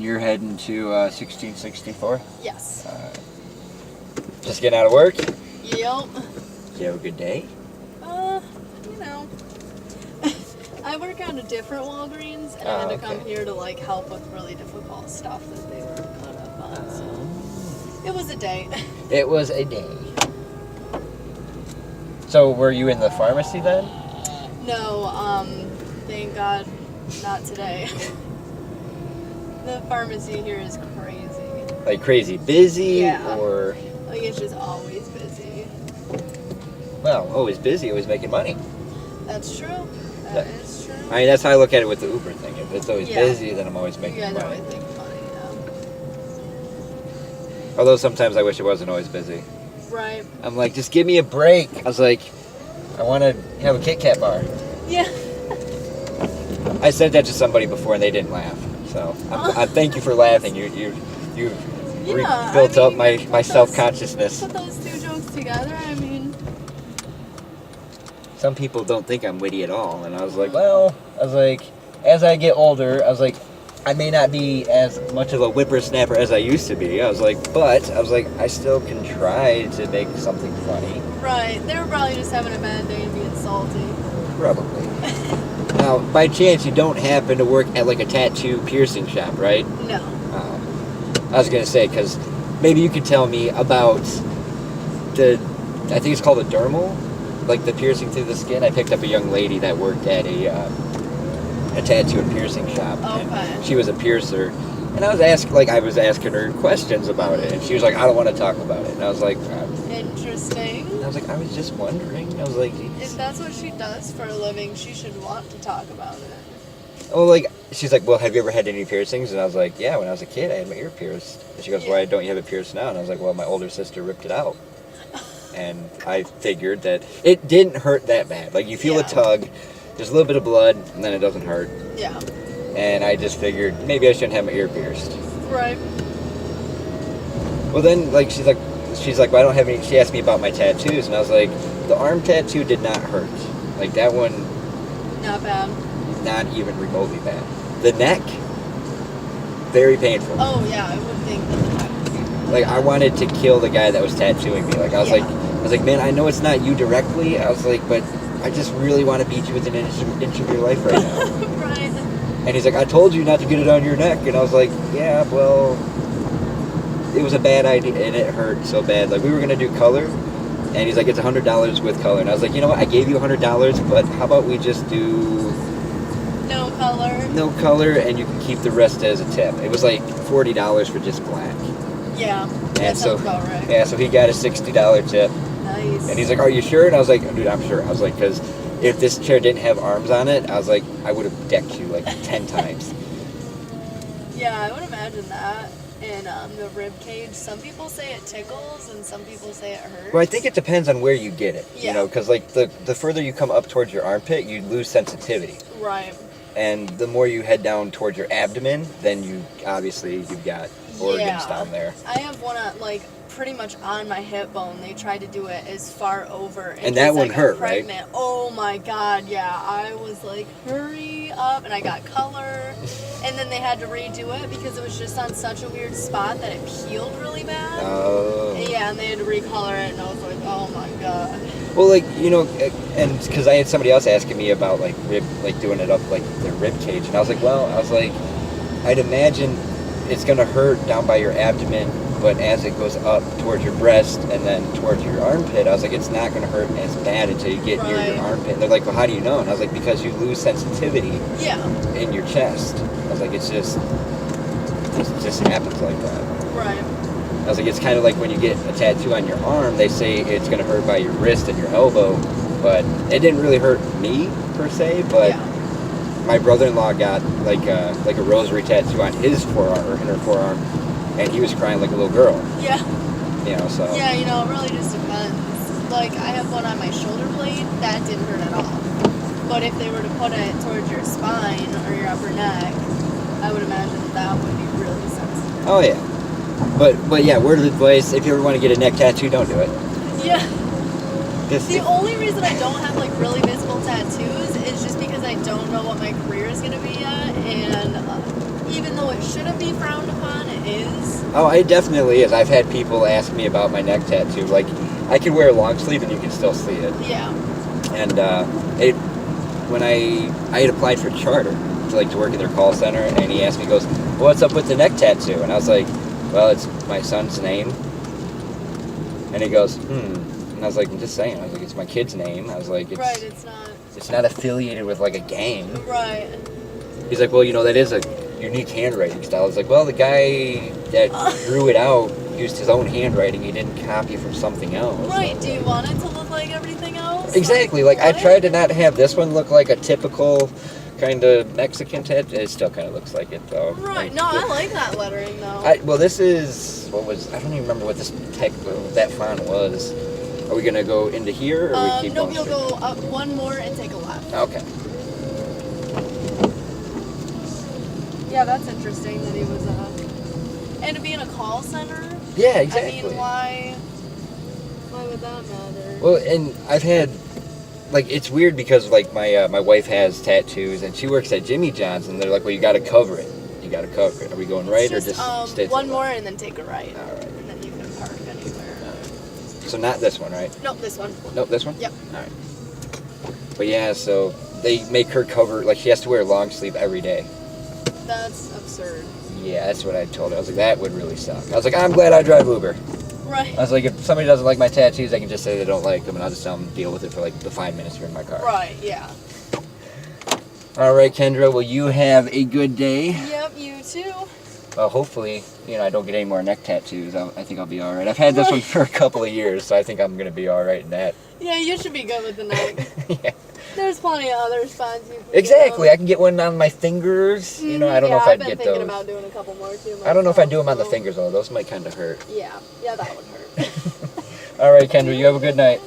And you're heading to 1664? Yes. Just getting out of work? Yep. Did you have a good day? You know. I work at a different Walgreens, and I had to come here to like help with really difficult stuff that they were caught up on. So it was a day. It was a day. So were you in the pharmacy then? No, thank God, not today. The pharmacy here is crazy. Like crazy busy? Yeah. Or Like it's just always busy. well, always busy, always making money. That's true. That is true. I mean, that's how I look at it with the Uber thing. If it's always Yeah. busy, then I'm always You making guys money. always make money, Although sometimes I wish it wasn't always busy. yeah. Right. I'm like, just give me a break. I was like, I want to have a Kit Kat bar. Yeah. I said that to somebody before and they didn't laugh. So I thank you for laughing. You built up my self-consciousness. Put those two jokes together, I mean. Some people don't think I'm witty at all. And I was like, well, as I get older, I was like, I may not be as much of a whippersnapper as I used to be. I still can try to make something funny. Right. They were probably just having a bad day and being salty. Probably. Now, by chance, you don't happen to work at like a tattoo piercing shop, right? No. I was going to say, because maybe you could tell me about I think it's called a dermal, like the piercing through the skin. I picked up a young lady that worked at a tattoo and piercing shop. Okay. And she was a piercer. And I was asking her questions about it. And she was like, I don't want to talk about it. And I was like, Interesting. I was just wondering. I was like, If that's what she does for a living, she should want to talk about it. oh, like, she's like, well, have you ever had any piercings? And I was like, yeah, when I was a kid, I had my ear pierced. And she goes, why don't you have it pierced now? And I was like, well, my older sister ripped it out. And I figured that it didn't hurt that bad. Like, you feel a tug, there's a little bit of blood, and then it doesn't hurt. Yeah. And I just figured maybe I shouldn't have my ear pierced. Right. Well, then, like, she's like, well, I don't have any. She asked me about my tattoos, and I was like, the arm tattoo did not hurt. Like, that one, Not bad. not even remotely bad. The neck, very painful. Oh yeah, I would think that. Like, I wanted to kill the guy that was tattooing me. Like, I was like, man, I know it's not you directly. I was like, but I just really want to beat you within an inch of your life right now. Right. And he's like, I told you not to get it on your neck. And I was like, yeah, well, it was a bad idea, and it hurt so bad. Like, we were going to do color, and he's like, it's $100 with color. And I was like, you know what, I gave you $100, but how about we just do No color. no color, and you can keep the rest as a tip. It was like $40 for just black. Yeah. And That so, sounds about right. yeah, so he got a $60 tip. Nice. And he's like, are you sure? And I was like, dude, I'm sure. I was like, because if this chair didn't have arms on it, I was like, I would have decked you like 10 times. Yeah, I would imagine that. And the rib cage, some people say it tickles and some people say it hurts. Well, I think it depends on where you get it. Yeah. You know, because like the further you come up towards your armpit, you lose sensitivity. Right. And the more you head down towards your abdomen, then you've got organs down there. I have one like pretty much on my hip bone. They tried to do it as far over. And that one hurt, right? right? Oh my God, yeah. I was like, hurry up, and I got color. And then they had to redo it because it was just on such a weird spot that it peeled really bad. Oh. Yeah, and they had to recolor it, and I was like, oh my God. Well, like, you know, and because I had somebody else asking me about like doing it up like their rib cage, and I was like, I'd imagine it's gonna hurt down by your abdomen, but as it goes up towards your breast and then towards your armpit, I was like, it's not gonna hurt as bad until you get near your armpit. And they're like, well, how do you know? And I was like, because you lose sensitivity in your chest. I was like, it just happens like that. Right. I was like, it's kind of like when you get a tattoo on your arm, they say it's going to hurt by your wrist and your elbow, but it didn't really hurt me, per se, but my brother-in-law got like a rosary tattoo on his forearm, or in her forearm, and he was crying like a little girl. Yeah. You know, so. Yeah, you know, it really just depends. Like, I have one on my shoulder blade, that didn't hurt at all. But if they were to put it towards your spine or your upper neck, I would imagine that would be really sensitive. Oh, yeah. But yeah, word of advice, if you ever want to get a neck tattoo, don't do it. Yeah. The only reason I don't have like really visible tattoos is just because I don't know what my career is going to be yet, and even though it shouldn't be frowned upon, it is. Oh, it definitely is. I've had people ask me about my neck tattoo. Like, I could wear a long sleeve and you can still see it. Yeah. And when I had applied for charter to work in their call center, and he asked me, he goes, "What's up with the neck tattoo?" And I was like, "Well, it's my son's name." And he goes, And I was like, "I'm just saying." I was like, "It's my kid's name." I was like, Right, it's not affiliated with like a gang." Right. He's like, "Well, that is a unique handwriting style." I was like, "Well, the guy that drew it out used his own handwriting. He didn't copy from something else." Right. Do you want it to look like everything else? Exactly. Like, I tried to not have this one look like a typical kind of Mexican tattoo. It still kind of looks like it, though. Right. No, I like that lettering, though. Well, this is, I don't even remember what that font was. Are we going to go into here, or we keep nope, going you'll straight? go up one more and take a left. Okay. Yeah, that's interesting that he was, and to be in a call center? Yeah, exactly. I mean, why would that matter? Well, and I've had, it's weird because, my wife has tattoos, and she works at Jimmy John's, and they're like, "Well, you got to cover it. You got to cover it." Are we going right, or just stay to one the more left? and then take a right. All right. And then you can park anywhere. All right. So not this one, right? Nope, this one. Nope, this one? Yep. All right. But yeah, so they make her cover, she has to wear a long sleeve every day. That's absurd. Yeah, that's what I told her. I was like, that would really suck. I was like, I'm glad I drive Uber. Right. I was like, if somebody doesn't like my tattoos, they can just say they don't like them, and I'll just tell them to deal with it for the 5 minutes you're in my car. Right, yeah. All right, Kendra, well, you have a good day. Yep, you too. Hopefully, I don't get any more neck tattoos. I think I'll be all right. I've had this one for a couple of years, so I think I'm going to be all right in that. Yeah, you should be good with the neck. Yeah. There's plenty of other spots you can Exactly. get I can get one on my fingers. I don't know if I'd get those. I've been thinking about doing a couple more too. I don't know if I'd do them on the fingers, though. Those might kind of hurt. Yeah, that would hurt. All right, Kendra, you have a good night.